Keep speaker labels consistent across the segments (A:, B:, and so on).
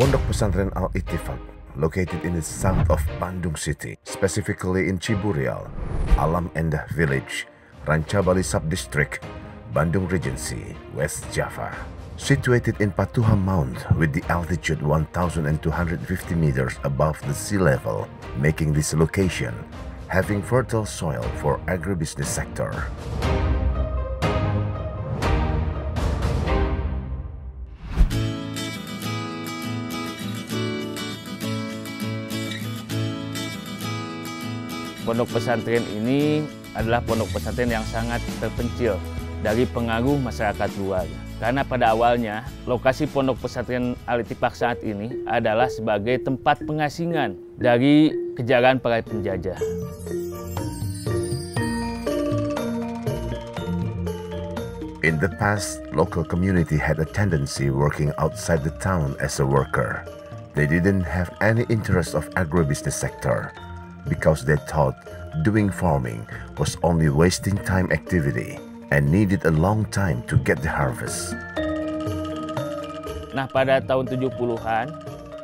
A: Pondok Pesantren Al-Ittifaq, located in the south of Bandung City, specifically in Ciburial, Alam Endah Village, Rancabali Subdistrict, Bandung Regency, West Java. Situated in Patuha Mound with the altitude 1,250 meters above the sea level, making this location having fertile soil for agribusiness sector.
B: Pondok pesantren ini adalah pondok pesantren yang sangat terpencil dari pengaruh masyarakat luar. Karena pada awalnya, lokasi pondok pesantren Al-Ittifaq saat ini adalah sebagai tempat pengasingan dari kejaran para penjajah.
A: In the past, local community had a tendency working outside the town as a worker. They didn't have any interest of agribusiness sector, because they thought doing farming was only wasting time activity and needed a long time to get the harvest.
B: Nah, pada tahun 70-an,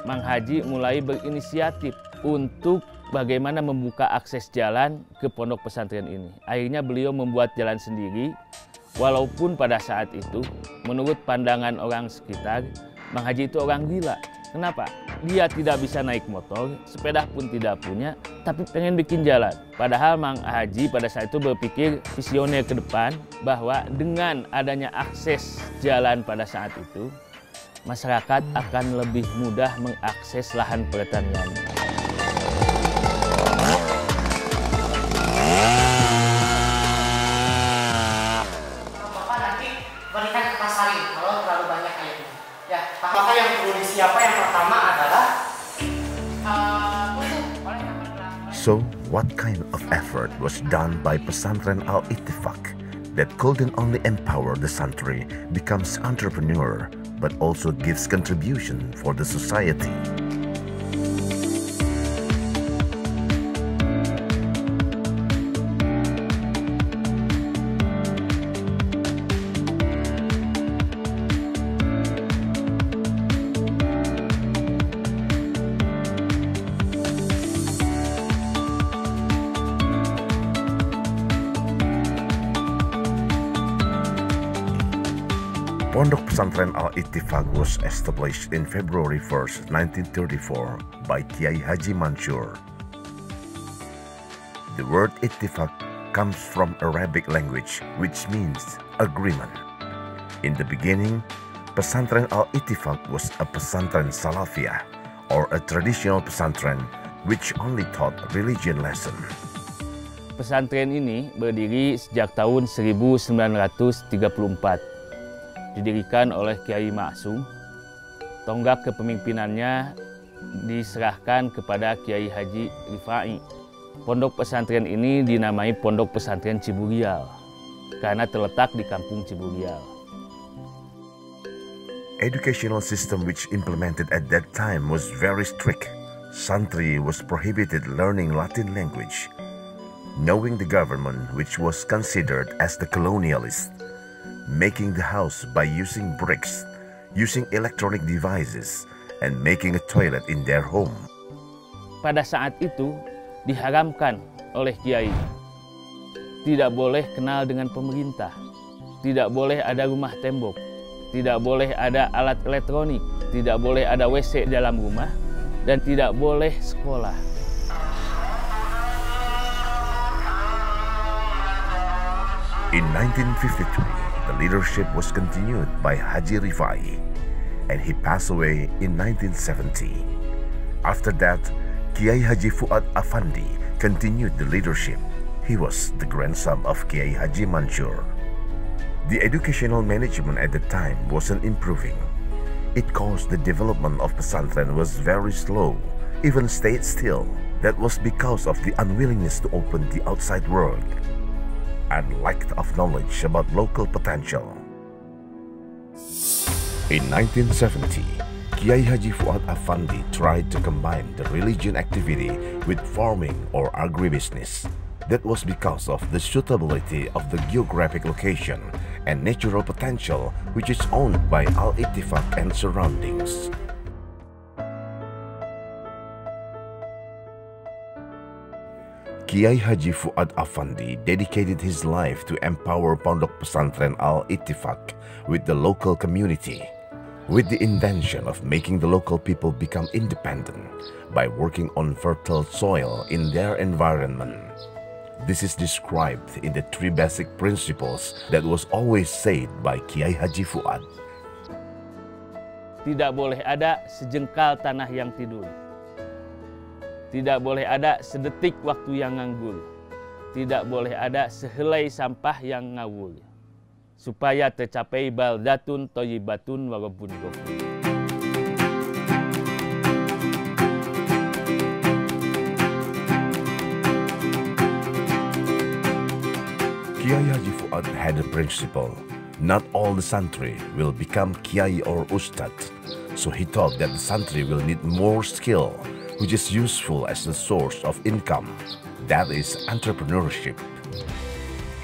B: Mang Haji mulai berinisiatif untuk bagaimana membuka akses jalan ke pondok pesantren ini. Akhirnya beliau membuat jalan sendiri, walaupun pada saat itu, menurut pandangan orang sekitar, Mang Haji itu orang gila. Kenapa? Dia tidak bisa naik motor, sepeda pun tidak punya, tapi pengen bikin jalan. Padahal Mang Haji pada saat itu berpikir visioner ke depan bahwa dengan adanya akses jalan pada saat itu, masyarakat akan lebih mudah mengakses lahan pertanian.
C: Bapak nanti berikan ke pasarin kalau terlalu banyak airnya. Ya, maka yang perlu disiapkan yang pertama adalah
A: So, what kind of effort was done by Pesantren Al-Ittifaq that couldn't only empower the santri becomes entrepreneur, but also gives contribution for the society? Pondok Pesantren Al-Ittifaq was established in February 1st, 1934 by Kiai Haji Mansur. The word Ittifaq comes from Arabic language, which means agreement. In the beginning, Pesantren Al-Ittifaq was a pesantren salafiyah, or a traditional pesantren which only taught religion lesson.
B: Pesantren ini berdiri sejak tahun 1934. Didirikan oleh Kiai Maksum. Tonggak kepemimpinannya diserahkan kepada Kiai Haji Rifai. Pondok pesantren ini dinamai Pondok Pesantren Ciburial karena terletak di kampung Ciburial.
A: Educational system which implemented at that time was very strict. Santri was prohibited learning Latin language. Knowing the government, which was considered as the colonialist, making the house by using bricks, using electronic devices, and making a toilet in their home.
B: Pada saat itu diharamkan oleh Kiai. Tidak boleh kenal dengan pemerintah, tidak boleh ada rumah tembok, tidak boleh ada alat elektronik, tidak boleh ada WC dalam rumah, dan tidak boleh sekolah.
A: In 1953, the leadership was continued by Haji Rifai, and he passed away in 1970. After that, Kiai Haji Fuad Afandi continued the leadership. He was the grandson of Kiai Haji Mansur. The educational management at the time wasn't improving. It caused the development of pesantren was very slow, even stayed still. That was because of the unwillingness to open the outside world and lack of knowledge about local potential. In 1970, Kiai Haji Fuad Afandi tried to combine the religion activity with farming or agribusiness. That was because of the suitability of the geographic location and natural potential which is owned by Al-Ittifaq and surroundings. Kiai Haji Fuad Afandi dedicated his life to empower Pondok Pesantren Al-Ittifaq with the local community, with the intention of making the local people become independent by working on fertile soil in their environment. This is described in the 3 basic principles that was always said by Kiai Haji Fuad.
B: Tidak boleh ada sejengkal tanah yang tidur. Tidak boleh ada sedetik waktu yang nganggur. Tidak boleh ada sehelai sampah yang ngawur. Supaya tercapai baldatun thayyibatun wa rabbun ghafur.
A: Kiai Haji Fuad had a principle. Not all the santri will become kiai or ustad. So he thought that the santri will need more skill, which is useful as a source of income. That is entrepreneurship.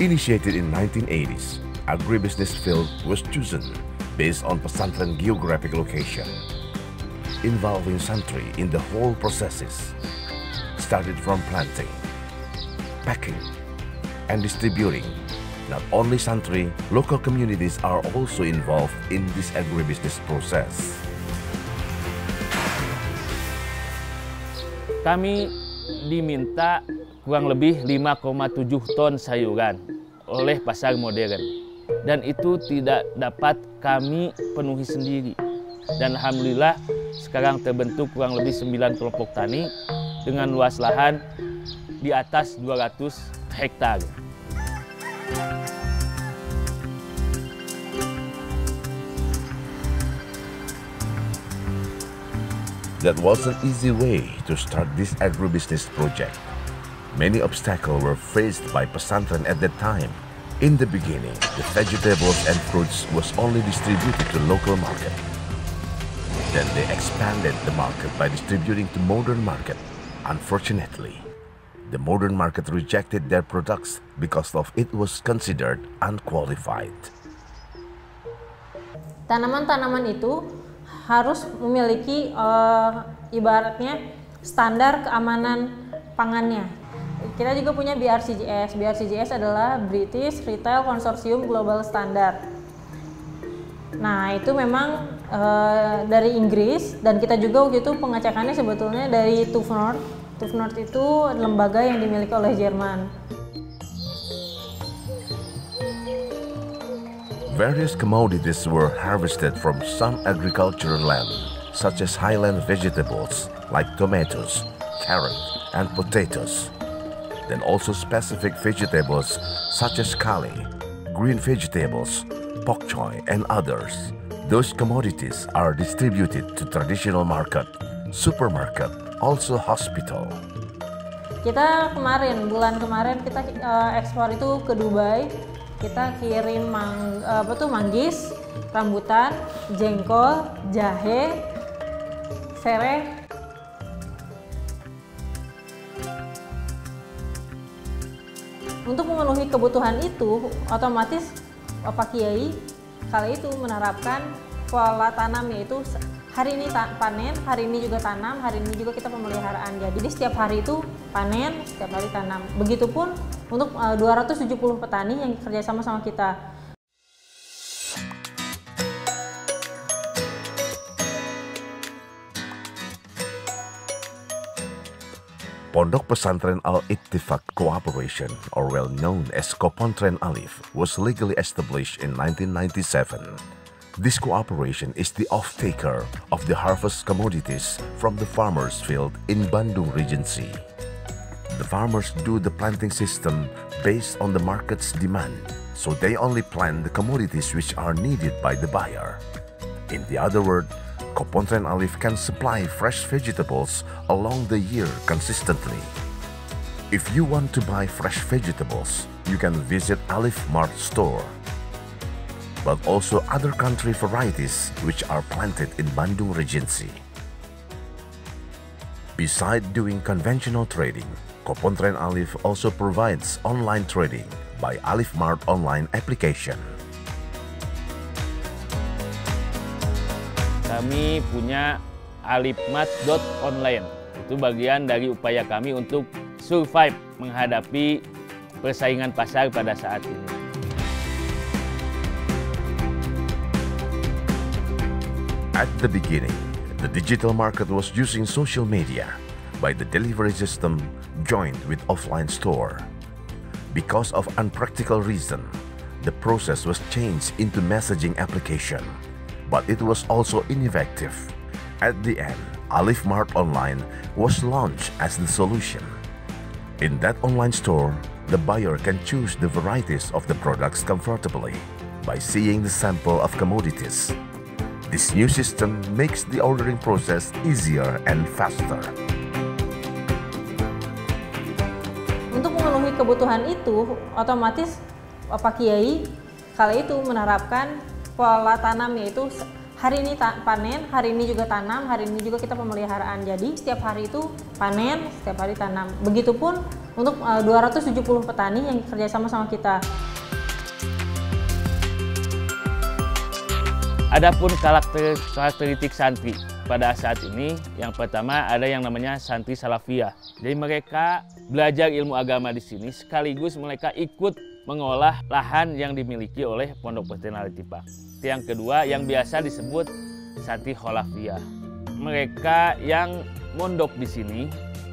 A: Initiated in 1980s, agribusiness field was chosen based on pesantren geographic location, involving santri in the whole processes, started from planting, packing, and distributing. Not only santri, local communities are also involved in this agribusiness process.
B: Kami diminta kurang lebih 5,7 ton sayuran oleh pasar modern. Dan itu tidak dapat kami penuhi sendiri. Dan alhamdulillah sekarang terbentuk kurang lebih 9 kelompok tani dengan luas lahan di atas 200 hektar.
A: That was an easy way to start this agribusiness project. Many obstacles were faced by pesantren at that time. In the beginning, the vegetables and fruits was only distributed to local market. Then they expanded the market by distributing to modern market. Unfortunately, the modern market rejected their products because of it was considered unqualified.
D: Tanaman-tanaman itu harus memiliki ibaratnya standar keamanan pangannya. Kita juga punya BRCGS. BRCGS adalah British Retail Consortium Global Standard. Nah, itu memang dari Inggris, dan kita juga waktu itu pengecekannya sebetulnya dari TÜV Nord. TÜV Nord itu lembaga yang dimiliki oleh Jerman.
A: Various commodities were harvested from some agricultural land, such as highland vegetables like tomatoes, carrot, and potatoes. Then also specific vegetables such as kale, green vegetables, pok choy, and others. Those commodities are distributed to traditional market, supermarket, also hospital.
D: Kita bulan kemarin kita ekspor itu ke Dubai. Kita kirim manggis, rambutan, jengkol, jahe, sereh. Untuk memenuhi kebutuhan itu, otomatis Pak Kiai kala itu menerapkan pola tanam, yaitu hari ini panen, hari ini juga tanam, hari ini juga kita pemeliharaan. Jadi setiap hari itu panen, setiap hari tanam. Begitupun untuk 270 petani yang kerja sama kita.
A: Pondok Pesantren Al-Ittifaq Cooperation, or well known as Kopontren Alif, was legally established in 1997. This cooperation is the off-taker of the harvest commodities from the farmers' field in Bandung Regency. The farmers do the planting system based on the market's demand, so they only plant the commodities which are needed by the buyer. In the other word, Kopontren Alif can supply fresh vegetables along the year consistently. If you want to buy fresh vegetables, you can visit Alif Mart store. But also other country varieties which are planted in Bandung Regency. Besides doing conventional trading, Kopontren Alif also provides online trading by Alif Mart online application.
B: Kami punya alifmart.online. Itu bagian dari upaya kami untuk survive menghadapi persaingan pasar pada saat ini.
A: At the beginning, the digital market was using social media by the delivery system joined with offline store. Because of unpractical reason, the process was changed into messaging application, but it was also ineffective. At the end, Alif Mart Online was launched as the solution. In that online store, the buyer can choose the varieties of the products comfortably by seeing the sample of commodities. This new system makes the ordering process easier and faster.
D: Untuk memenuhi kebutuhan itu, otomatis Pak Kiai kala itu menerapkan pola tanam, yaitu hari ini panen, hari ini juga tanam, hari ini juga kita pemeliharaan. Jadi setiap hari itu panen, setiap hari tanam. Begitupun untuk 270 petani yang kerjasama sama kita.
B: Adapun karakteristik santri pada saat ini, yang pertama ada yang namanya santri salafiyah. Jadi mereka belajar ilmu agama di sini sekaligus mereka ikut mengolah lahan yang dimiliki oleh Pondok Pesantren Al-Ittifaq. Yang kedua yang biasa disebut santri kholafiyah. Mereka yang mondok di sini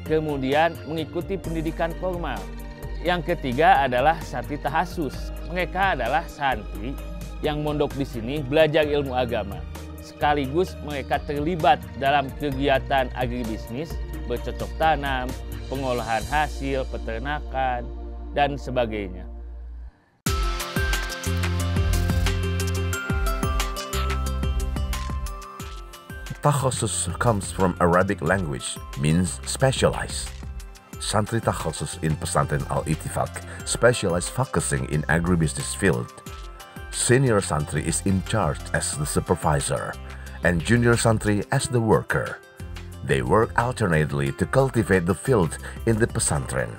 B: kemudian mengikuti pendidikan formal. Yang ketiga adalah santri tahasus. Mereka adalah santri yang mondok di sini belajar ilmu agama. Sekaligus mereka terlibat dalam kegiatan agribisnis, bercocok tanam, pengolahan hasil, peternakan, dan sebagainya.
A: Takhasus comes from Arabic language, means specialized. Santri Takhasus in Pesantren Al-Ittifaq specialize focusing in agribusiness field. Senior Santri is in charge as the supervisor, and Junior Santri as the worker. They work alternately to cultivate the field in the pesantren.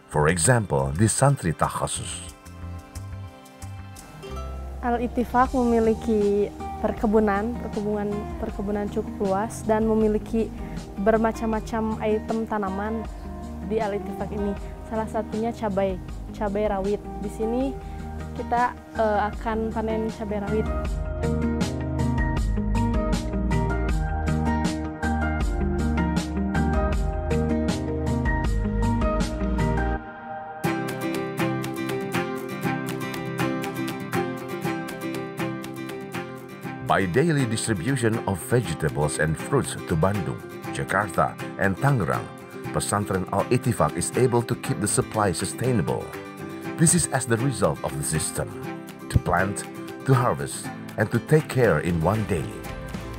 A: For example, the Santri Takhasus.
E: Al-Ittifaq memiliki perkebunan cukup luas dan memiliki bermacam-macam item tanaman di Al-Ittifaq ini. Salah satunya cabai rawit. Di sini kita akan panen cabai rawit.
A: By daily distribution of vegetables and fruits to Bandung, Jakarta, and Tangerang, Pesantren Al-Ittifaq is able to keep the supply sustainable. This is as the result of the system, to plant, to harvest, and to take care in one day.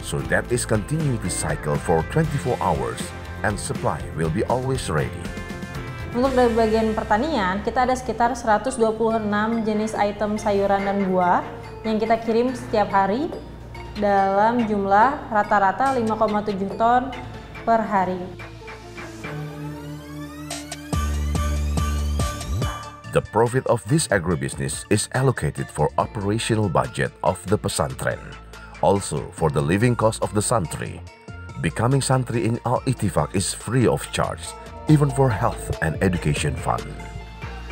A: So that is continuity cycle for 24 hours and supply will be always ready.
D: Untuk dari bagian pertanian, kita ada sekitar 126 jenis item sayuran dan buah yang kita kirim setiap hari dalam jumlah rata-rata 5,7 ton per hari.
A: The profit of this agribusiness is allocated for operational budget of the pesantren, also for the living cost of the santri. Becoming santri in Al-Ittifaq is free of charge, even for health and education fund.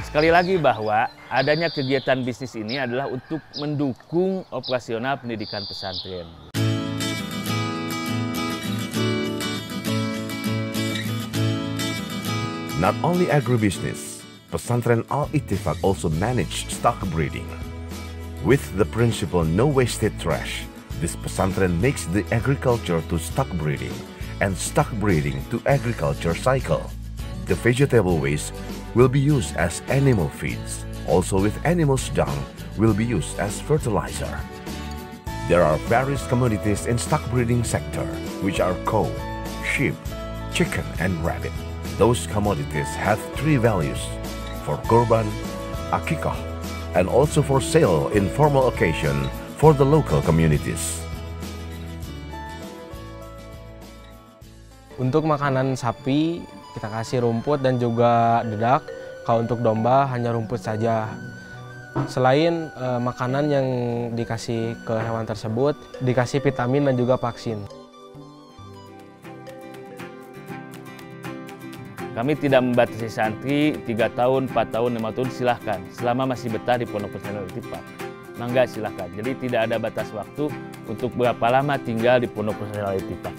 B: Sekali lagi bahwa adanya kegiatan bisnis ini adalah untuk mendukung operasional pendidikan pesantren.
A: Not only agribusiness, Pesantren Al-Ittifaq also manage stock breeding. With the principle no wasted trash, this pesantren makes the agriculture to stock breeding and stock breeding to agriculture cycle. The vegetable waste will be used as animal feeds. Also with animals' dung will be used as fertilizer. There are various commodities in stock breeding sector, which are cow, sheep, chicken, and rabbit. Those commodities have three values: for korban, akikah, and also for sale in formal occasion for the local communities.
F: Untuk makanan sapi, kita kasih rumput dan juga dedak. Kalau untuk domba hanya rumput saja. Selain makanan yang dikasih ke hewan tersebut, dikasih vitamin dan juga vaksin.
B: Kami tidak membatasi santri 3 tahun, 4 tahun, 5 tahun, silahkan. Selama masih betah di Pondok Pesantren Al-Ittifaq, mangga silahkan. Jadi tidak ada batas waktu untuk berapa lama tinggal di Pondok Pesantren Al-Ittifaq.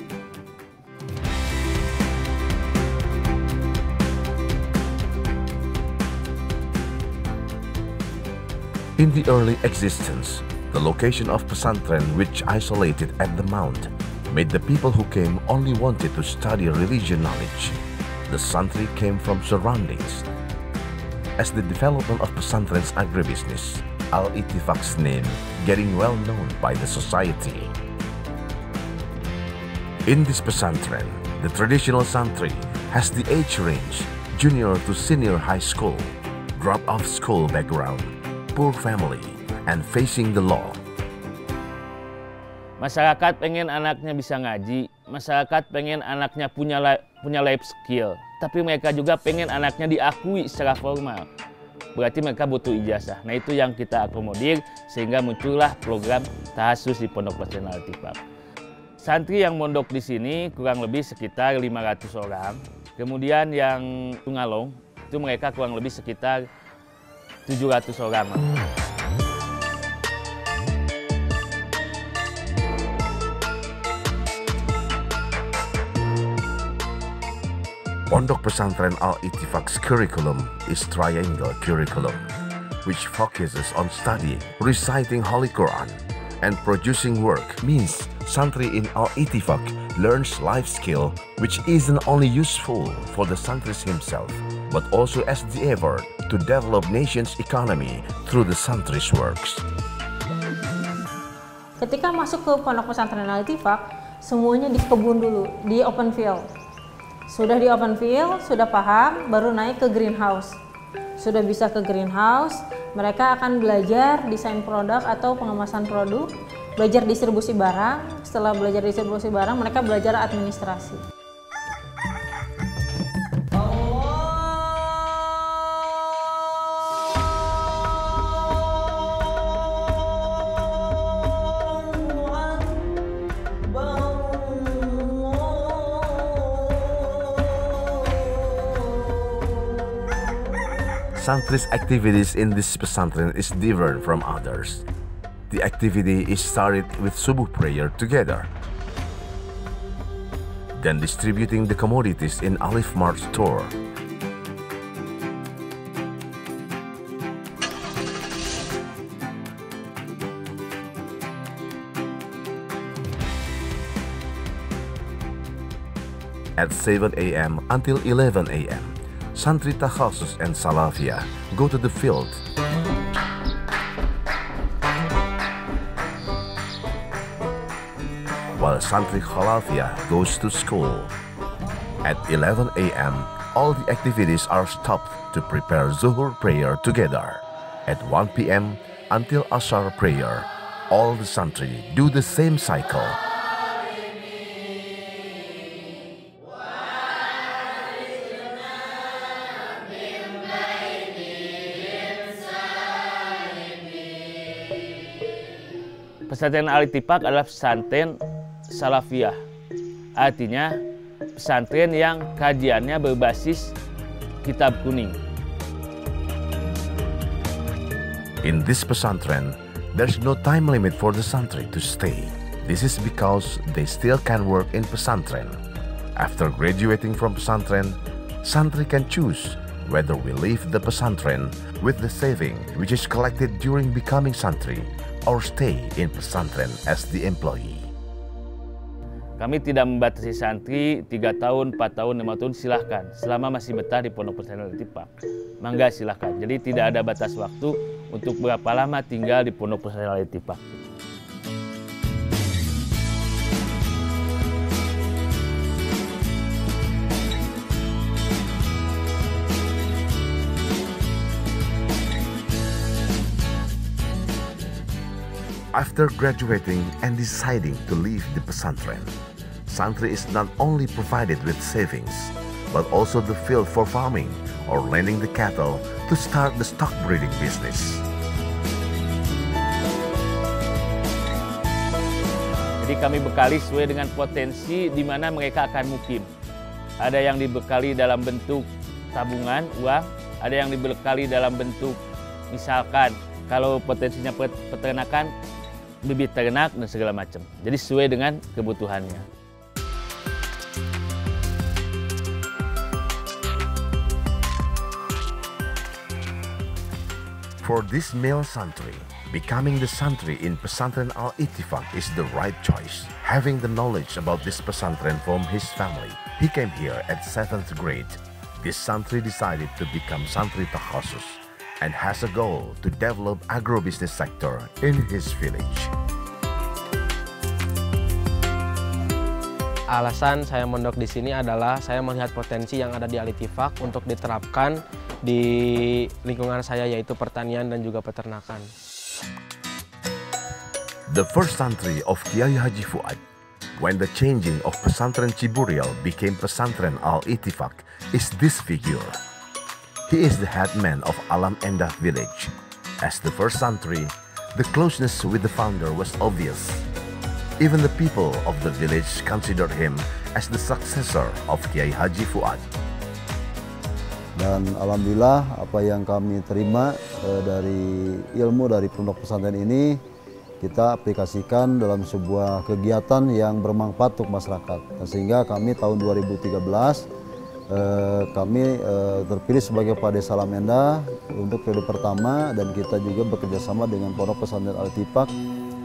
A: In the early existence, the location of pesantren, which isolated at the mount, made the people who came only wanted to study religion knowledge. The santri came from surroundings. As the development of pesantren's agribusiness, Al-Ittifaq's name getting well known by the society. In this pesantren, the traditional santri has the age range junior to senior high school, drop-off school background, poor family, and facing the law.
B: Masyarakat pengen anaknya bisa ngaji, masyarakat pengen anaknya punya life skill, tapi mereka juga pengen anaknya diakui secara formal. Berarti mereka butuh ijazah. Nah itu yang kita akomodir sehingga muncullah program tahasus di Pondok Pesantren Al-Ittifaq. Santri yang mondok di sini kurang lebih sekitar 500 orang. Kemudian yang Tungalong itu mereka kurang lebih sekitar 700 orang.
A: Pondok Pesantren Al-Ittifaq's curriculum is triangle curriculum, which focuses on studying, reciting Holy Quran, and producing work. Means santri in Al-Ittifaq learns life skill, which isn't only useful for the santris himself, but also as the effort to develop nation's economy through the santris works.
D: Ketika masuk ke Pondok Pesantren Al-Ittifaq, semuanya di kebun dulu, di open field. Sudah di open field, sudah paham, baru naik ke greenhouse. Sudah bisa ke greenhouse, mereka akan belajar desain produk atau pengemasan produk, belajar distribusi barang. Setelah belajar distribusi barang, mereka belajar administrasi.
A: Santris' activities in this pesantren is different from others. The activity is started with subuh prayer together, then distributing the commodities in Alif Mart store. At 7 a.m. until 11 a.m., Santri Takhasus and Salafiyah go to the field. While Santri Khalafiyah goes to school. At 11 a.m., all the activities are stopped to prepare Zuhur prayer together. At 1 p.m. until Ashar prayer, all the Santri do the same cycle.
B: Pesantren Al-Ittifaq adalah pesantren Salafiyah. Artinya pesantren yang kajiannya berbasis kitab kuning.
A: In this pesantren, there's no time limit for the santri to stay. This is because they still can work in pesantren. After graduating from pesantren, santri can choose whether we leave the pesantren with the saving which is collected during becoming santri or stay in pesantren as the employee.
B: Kami tidak membatasi santri 3 tahun, 4 tahun, 5 tahun, silahkan. Selama masih betah di Pondok Pesantren Al-Ittifaq, mangga silahkan. Jadi tidak ada batas waktu untuk berapa lama tinggal di Pondok Pesantren Al-Ittifaq.
A: After graduating and deciding to leave the pesantren, santri is not only provided with savings, but also the field for farming or lending the cattle to start the stock breeding business.
B: Jadi kami bekali sesuai dengan potensi di mana mereka akan mukim. ada yang dibekali dalam bentuk tabungan, uang, ada yang dibekali dalam bentuk misalkan kalau potensinya peternakan, bibit ternak dan segala macam. Jadi sesuai dengan kebutuhannya.
A: For this male santri, becoming the santri in Pesantren Al-Ittifaq is the right choice. Having the knowledge about this pesantren from his family, he came here at 7th grade. This santri decided to become santri takhasus and has a goal to develop agrobusiness sector in his village.
F: Alasan saya mondok di sini adalah saya melihat potensi yang ada di Al-Ittifaq untuk diterapkan di lingkungan saya, yaitu pertanian dan juga peternakan.
A: The first santri of Kiai Haji Fuad, when the changing of Pesantren Ciburial became Pesantren Al-Ittifaq, is this figure. He is the headman of Alam Endah village. As the first santri, the closeness with the founder was obvious. Even the people of the village considered him as the successor of Kiai Haji Fuad.
G: Dan alhamdulillah apa yang kami terima dari ilmu dari pondok pesantren ini kita aplikasikan dalam sebuah kegiatan yang bermanfaat untuk masyarakat. Sehingga kami tahun 2013 kami terpilih sebagai Kepala Desa Alam Endah untuk periode pertama, dan kita juga bekerjasama dengan Pondok Pesantren Al-Ittifaq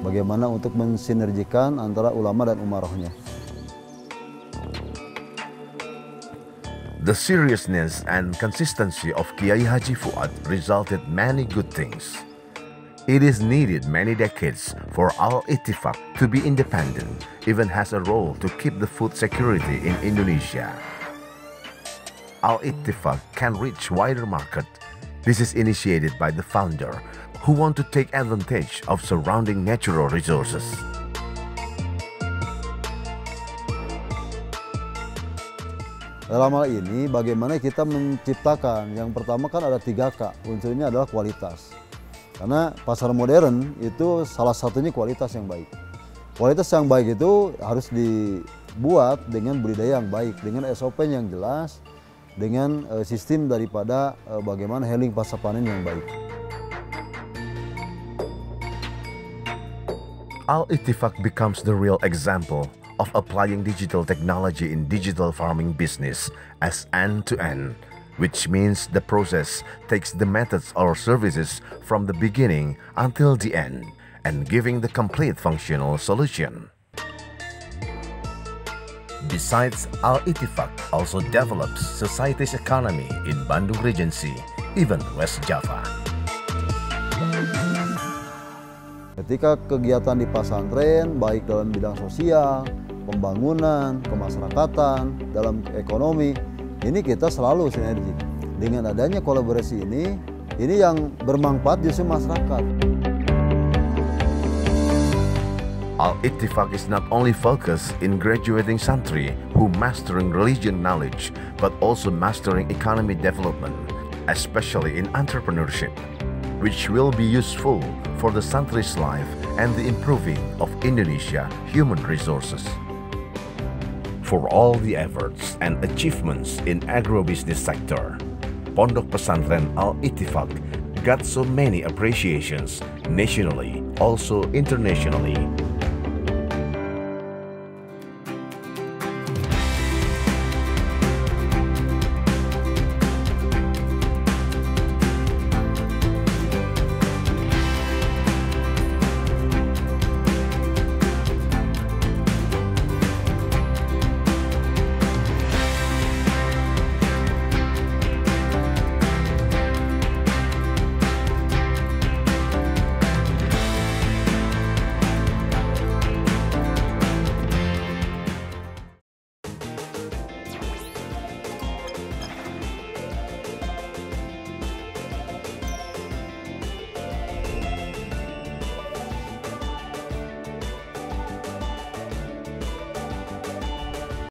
G: bagaimana untuk mensinergikan antara ulama dan umarohnya.
A: The seriousness and consistency of Kiai Haji Fuad resulted many good things. It is needed many decades for Al-Ittifaq to be independent, even has a role to keep the food security in Indonesia. Al-Ittifaq can reach wider market. This is initiated by the founder who want to take advantage of surrounding natural resources.
G: Dalam hal ini bagaimana kita menciptakan, yang pertama kan ada 3K, unsurnya adalah kualitas. Karena pasar modern itu salah satunya kualitas yang baik. Kualitas yang baik itu harus dibuat dengan budidaya yang baik, dengan SOP yang jelas, dengan sistem daripada bagaimana handling pasca panen yang baik.
A: Al-Ittifaq becomes the real example of applying digital technology in digital farming business as end-to-end, which means the process takes the methods or services from the beginning until the end and giving the complete functional solution. Besides, Al-Ittifaq also develops society's economy in Bandung Regency, even West Java.
G: Ketika kegiatan di pesantren, baik dalam bidang sosial, pembangunan, kemasyarakatan, dalam ekonomi, ini kita selalu sinergi. Dengan adanya kolaborasi ini yang bermanfaat justru masyarakat.
A: Al-Ittifaq is not only focused in graduating santri who mastering religion knowledge, but also mastering economy development, especially in entrepreneurship, which will be useful for the santri's life and the improving of Indonesia human resources. For all the efforts and achievements in agrobusiness sector, Pondok Pesantren Al-Ittifaq got so many appreciations nationally, also internationally.